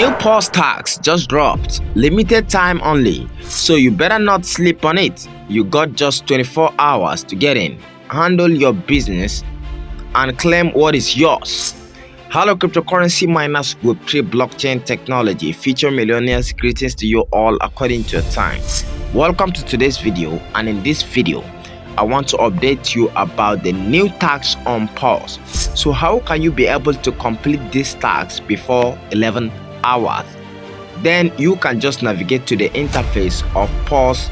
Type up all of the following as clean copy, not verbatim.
New Paws tax just dropped, limited time only, so you better not sleep on it. You got just 24 hours to get in, handle your business, and claim what is yours. Hello cryptocurrency miners, Web3 blockchain technology, future millionaires, greetings to you all according to your time. Welcome to today's video, and in this video, I want to update you about the new tax on Paws. So how can you be able to complete this tax before 11 hours? Then you can just navigate to the interface of Paws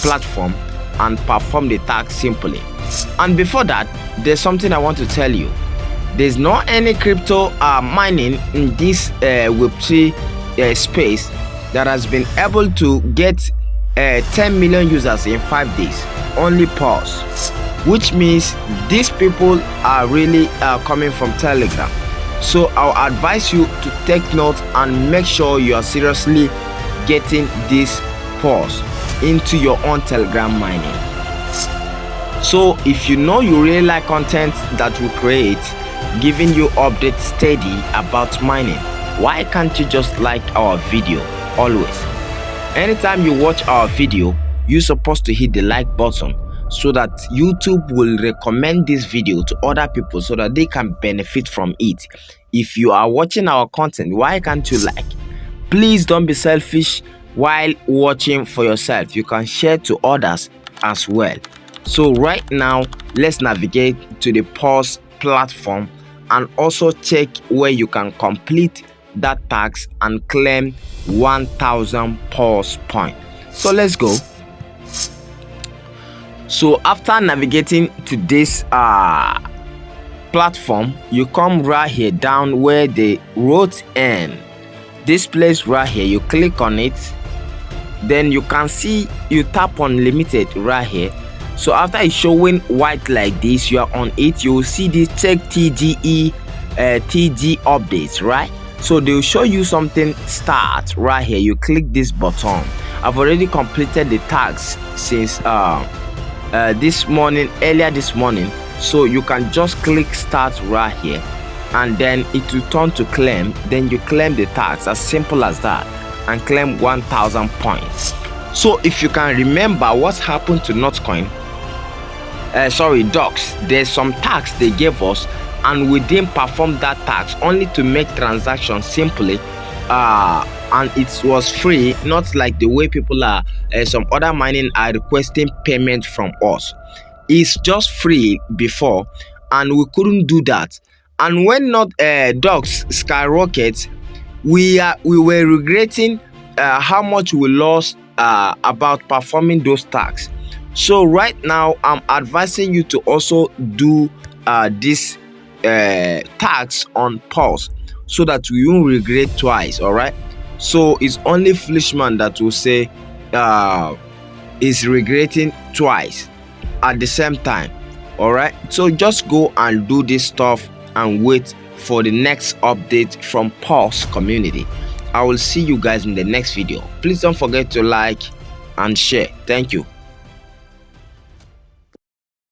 platform and perform the tax simply. And before that, there's something I want to tell you. There's not any crypto mining in this Web3 space that has been able to get 10 million users in 5 days. Only Paws, which means these people are really coming from Telegram. So I'll advise you to take note and make sure you are seriously getting this Paws into your own Telegram mining. So if you know you really like content that we create, giving you updates steady about mining, why can't you just like our video always? Anytime you watch our video, you're supposed to hit the like button so that YouTube will recommend this video to other people so that they can benefit from it. If you are watching our content, why can't you like? Please don't be selfish while watching for yourself. You can share to others as well. So right now, let's navigate to the Paws platform and also check where you can complete that tax and claim 1000 Paws points. So let's go. So after navigating to this platform, you come right here down where the roads end. This place right here, you click on it, then you can see you tap on limited right here. So after it's showing white like this, you are on it, you will see this check TGE TG updates, right? So they'll show you something start right here. You click this button. I've already completed the tags since earlier this morning, so you can just click start right here and then it will turn to claim. Then you claim the tax, as simple as that, and claim 1000 points. So if you can remember what happened to Notcoin, Docs, there's some tax they gave us and we didn't perform that tax only to make transactions simply, and it was free, not like the way people are some other mining are requesting payment from us. It's just free before and we couldn't do that. And when Docs skyrocket, we were regretting how much we lost about performing those tax. So right now I'm advising you to also do this tax on Paws so that we won't regret twice. All right, so it's only foolish man that will say is regretting twice at the same time. All right, so just go and do this stuff and wait for the next update from Paws community. I will see you guys in the next video. Please don't forget to like and share. Thank you.